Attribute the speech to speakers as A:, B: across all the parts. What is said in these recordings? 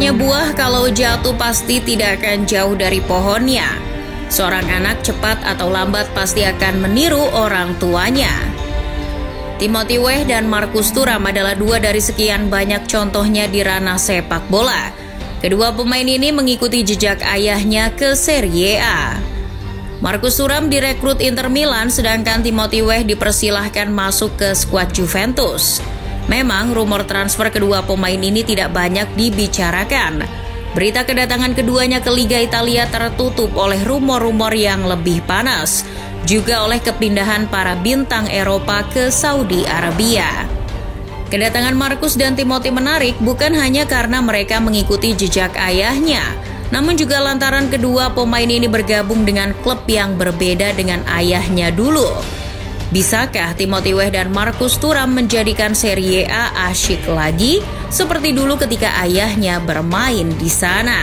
A: Katanya buah kalau jatuh pasti tidak akan jauh dari pohonnya. Seorang anak cepat atau lambat pasti akan meniru orang tuanya. Timothy Weah dan Marcus Thuram adalah dua dari sekian banyak contohnya di ranah sepak bola. Kedua pemain ini mengikuti jejak ayahnya ke Serie A. Marcus Thuram direkrut Inter Milan, sedangkan Timothy Weah dipersilahkan masuk ke skuad Juventus. Memang rumor transfer kedua pemain ini tidak banyak dibicarakan. Berita kedatangan keduanya ke Liga Italia tertutup oleh rumor-rumor yang lebih panas, juga oleh kepindahan para bintang Eropa ke Saudi Arabia. Kedatangan Marcus dan Timothy menarik bukan hanya karena mereka mengikuti jejak ayahnya, namun juga lantaran kedua pemain ini bergabung dengan klub yang berbeda dengan ayahnya dulu. Bisakah Timothy Weah dan Marcus Thuram menjadikan Serie A asyik lagi seperti dulu ketika ayahnya bermain di sana?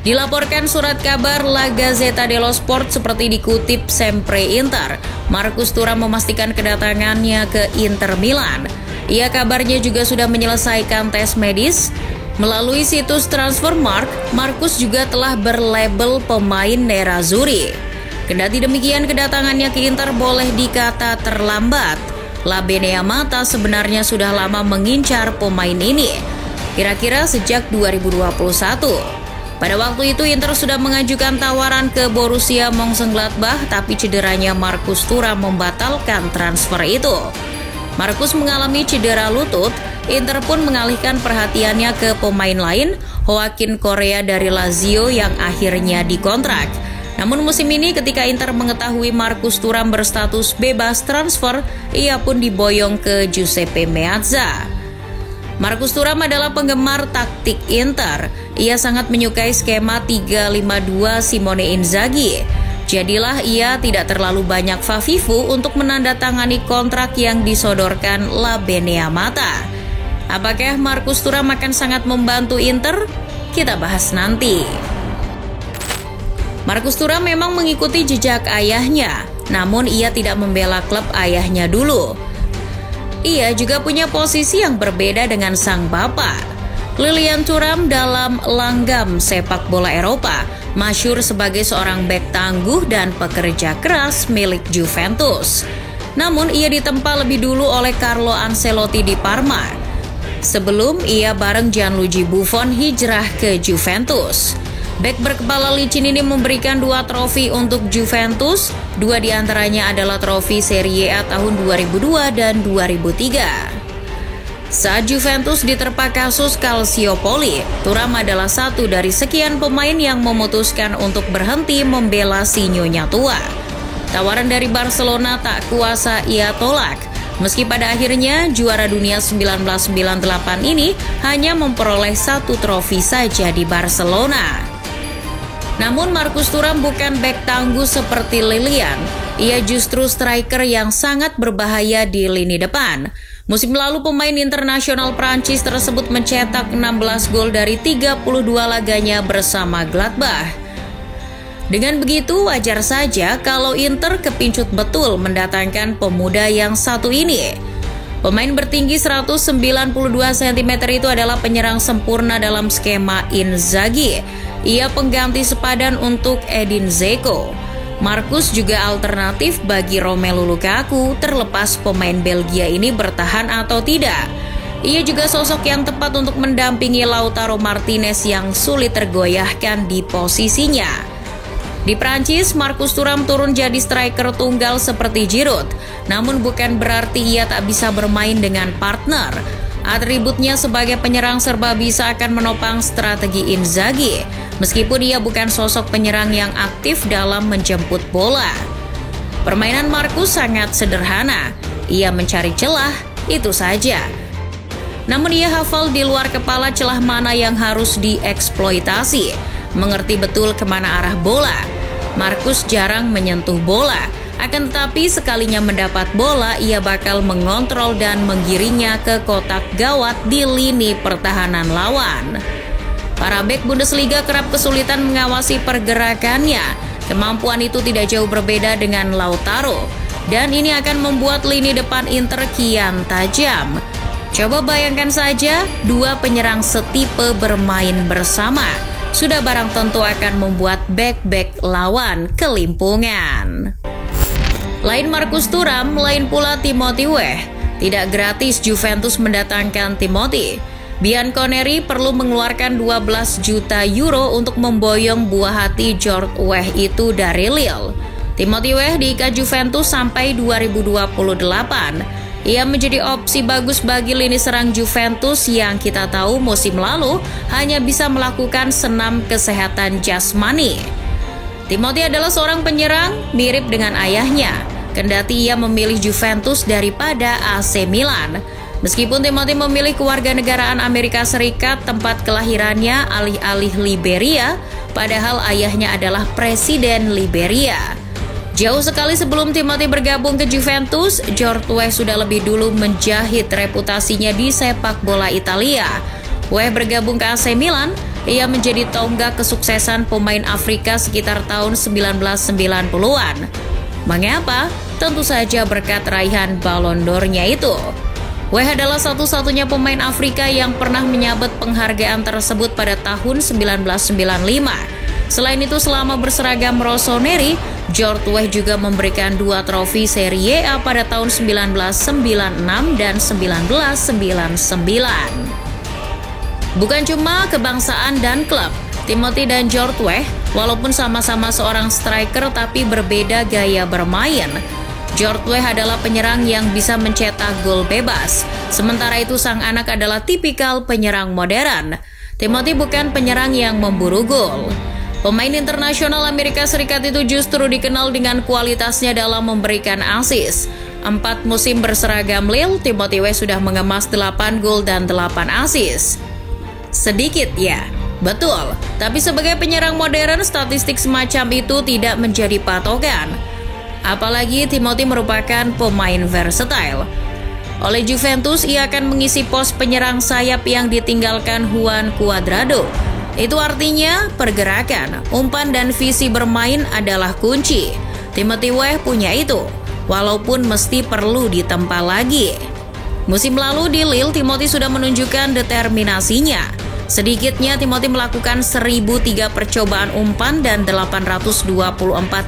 A: Dilaporkan surat kabar La Gazzetta dello Sport seperti dikutip Sempre Inter, Marcus Thuram memastikan kedatangannya ke Inter Milan. Ia kabarnya juga sudah menyelesaikan tes medis. Melalui situs Transfermarkt, Marcus juga telah berlabel pemain nerazzurri. Kendati demikian, kedatangannya ke Inter boleh dikata terlambat. La Beneamata sebenarnya sudah lama mengincar pemain ini, kira-kira sejak 2021. Pada waktu itu Inter sudah mengajukan tawaran ke Borussia Mönchengladbach, tapi cederanya Marcus Thuram membatalkan transfer itu. Marcus mengalami cedera lutut, Inter pun mengalihkan perhatiannya ke pemain lain, Joaquin Correa dari Lazio yang akhirnya dikontrak. Namun musim ini ketika Inter mengetahui Marcus Thuram berstatus bebas transfer, ia pun diboyong ke Giuseppe Meazza. Marcus Thuram adalah penggemar taktik Inter. Ia sangat menyukai skema 3-5-2 Simone Inzaghi. Jadilah ia tidak terlalu banyak fafifu untuk menandatangani kontrak yang disodorkan La Beneamata. Apakah Marcus Thuram akan sangat membantu Inter? Kita bahas nanti. Marcus Thuram memang mengikuti jejak ayahnya, namun ia tidak membela klub ayahnya dulu. Ia juga punya posisi yang berbeda dengan sang bapak. Lilian Thuram dalam langgam sepak bola Eropa, masyhur sebagai seorang bek tangguh dan pekerja keras milik Juventus. Namun ia ditempa lebih dulu oleh Carlo Ancelotti di Parma. Sebelum ia bareng Gianluigi Buffon hijrah ke Juventus. Bek berkepala licin ini memberikan 2 trofi untuk Juventus, 2 diantaranya adalah trofi Serie A tahun 2002 dan 2003. Saat Juventus diterpa kasus Calciopoli, Thuram adalah satu dari sekian pemain yang memutuskan untuk berhenti membela si nyonya tua. Tawaran dari Barcelona tak kuasa ia tolak. Meski pada akhirnya juara dunia 1998 ini hanya memperoleh 1 trofi saja di Barcelona. Namun Marcus Thuram bukan bek tangguh seperti Lilian. Ia justru striker yang sangat berbahaya di lini depan. Musim lalu pemain internasional Prancis tersebut mencetak 16 gol dari 32 laganya bersama Gladbach. Dengan begitu wajar saja kalau Inter kepincut betul mendatangkan pemuda yang satu ini. Pemain bertinggi 192 cm itu adalah penyerang sempurna dalam skema Inzaghi. Ia pengganti sepadan untuk Edin Dzeko. Marcus juga alternatif bagi Romelu Lukaku, terlepas pemain Belgia ini bertahan atau tidak. Ia juga sosok yang tepat untuk mendampingi Lautaro Martinez yang sulit tergoyahkan di posisinya. Di Prancis, Marcus Thuram turun jadi striker tunggal seperti Giroud, namun bukan berarti ia tak bisa bermain dengan partner. Atributnya sebagai penyerang serba bisa akan menopang strategi Inzaghi, meskipun ia bukan sosok penyerang yang aktif dalam menjemput bola. Permainan Marcus sangat sederhana, ia mencari celah, itu saja. Namun ia hafal di luar kepala celah mana yang harus dieksploitasi, mengerti betul kemana arah bola. Marcus jarang menyentuh bola, akan tetapi sekalinya mendapat bola, ia bakal mengontrol dan menggiringnya ke kotak gawat di lini pertahanan lawan. Para bek Bundesliga kerap kesulitan mengawasi pergerakannya. Kemampuan itu tidak jauh berbeda dengan Lautaro, dan ini akan membuat lini depan Inter kian tajam. Coba bayangkan saja, dua penyerang setipe bermain bersama. Sudah barang tentu akan membuat bek-bek lawan kelimpungan. Lain Marcus Thuram, lain pula Timothy Weah. Tidak gratis Juventus mendatangkan Timothy. Bianconeri perlu mengeluarkan 12 juta euro untuk memboyong buah hati George Weah itu dari Lille. Timothy Weah diikat Juventus sampai 2028. Ia menjadi opsi bagus bagi lini serang Juventus yang kita tahu musim lalu hanya bisa melakukan senam kesehatan jasmani. Timothy adalah seorang penyerang mirip dengan ayahnya, kendati ia memilih Juventus daripada AC Milan. Meskipun Timothy memilih kewarganegaraan Amerika Serikat, tempat kelahirannya alih-alih Liberia, padahal ayahnya adalah Presiden Liberia. Jauh sekali sebelum Timothy bergabung ke Juventus, George Weah sudah lebih dulu menjahit reputasinya di sepak bola Italia. Weah bergabung ke AC Milan, ia menjadi tonggak kesuksesan pemain Afrika sekitar tahun 1990-an. Mengapa? Tentu saja berkat raihan Ballon d'Or-nya itu. Weah adalah satu-satunya pemain Afrika yang pernah menyabet penghargaan tersebut pada tahun 1995. Selain itu, selama berseragam rossoneri, George Weah juga memberikan 2 trofi Serie A pada tahun 1996 dan 1999. Bukan cuma kebangsaan dan klub, Timothy dan George Weah, walaupun sama-sama seorang striker tapi berbeda gaya bermain. George Weah adalah penyerang yang bisa mencetak gol bebas, sementara itu sang anak adalah tipikal penyerang modern. Timothy bukan penyerang yang memburu gol. Pemain internasional Amerika Serikat itu justru dikenal dengan kualitasnya dalam memberikan assist. 4 musim berseragam Lille, Timothy Weah sudah mengemas 8 gol dan 8 assist. Sedikit ya, betul. Tapi sebagai penyerang modern, statistik semacam itu tidak menjadi patokan. Apalagi Timothy merupakan pemain versatile. Oleh Juventus, ia akan mengisi pos penyerang sayap yang ditinggalkan Juan Cuadrado. Itu artinya pergerakan, umpan dan visi bermain adalah kunci. Timothy Weah punya itu, walaupun mesti perlu ditempa lagi. Musim lalu di Lille, Timothy sudah menunjukkan determinasinya. Sedikitnya Timothy melakukan 1003 percobaan umpan dan 824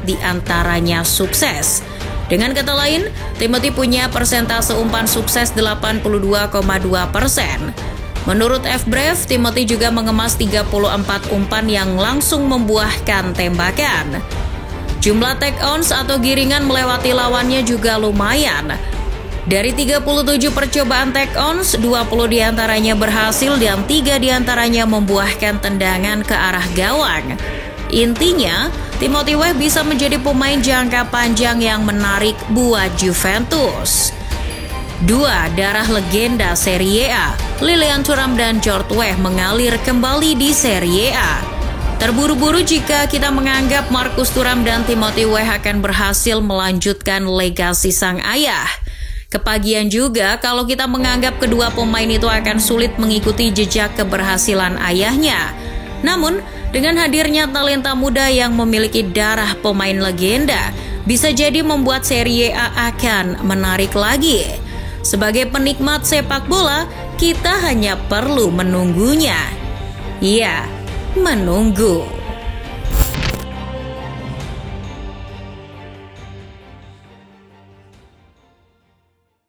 A: diantaranya sukses. Dengan kata lain, Timothy punya persentase umpan sukses 82,2%. Menurut Fbref, Timothy juga mengemas 34 umpan yang langsung membuahkan tembakan. Jumlah take-ons atau giringan melewati lawannya juga lumayan. Dari 37 percobaan take-ons, 20 diantaranya berhasil dan 3 diantaranya membuahkan tendangan ke arah gawang. Intinya, Timothy Weah bisa menjadi pemain jangka panjang yang menarik buat Juventus. 2 darah legenda Serie A, Lilian Thuram dan George Weah mengalir kembali di Serie A. Terburu-buru jika kita menganggap Marcus Thuram dan Timothy Weah akan berhasil melanjutkan legasi sang ayah. Kepagian juga kalau kita menganggap kedua pemain itu akan sulit mengikuti jejak keberhasilan ayahnya. Namun, dengan hadirnya talenta muda yang memiliki darah pemain legenda, bisa jadi membuat Serie A akan menarik lagi. Sebagai penikmat sepak bola, kita hanya perlu menunggunya. Ya, menunggu.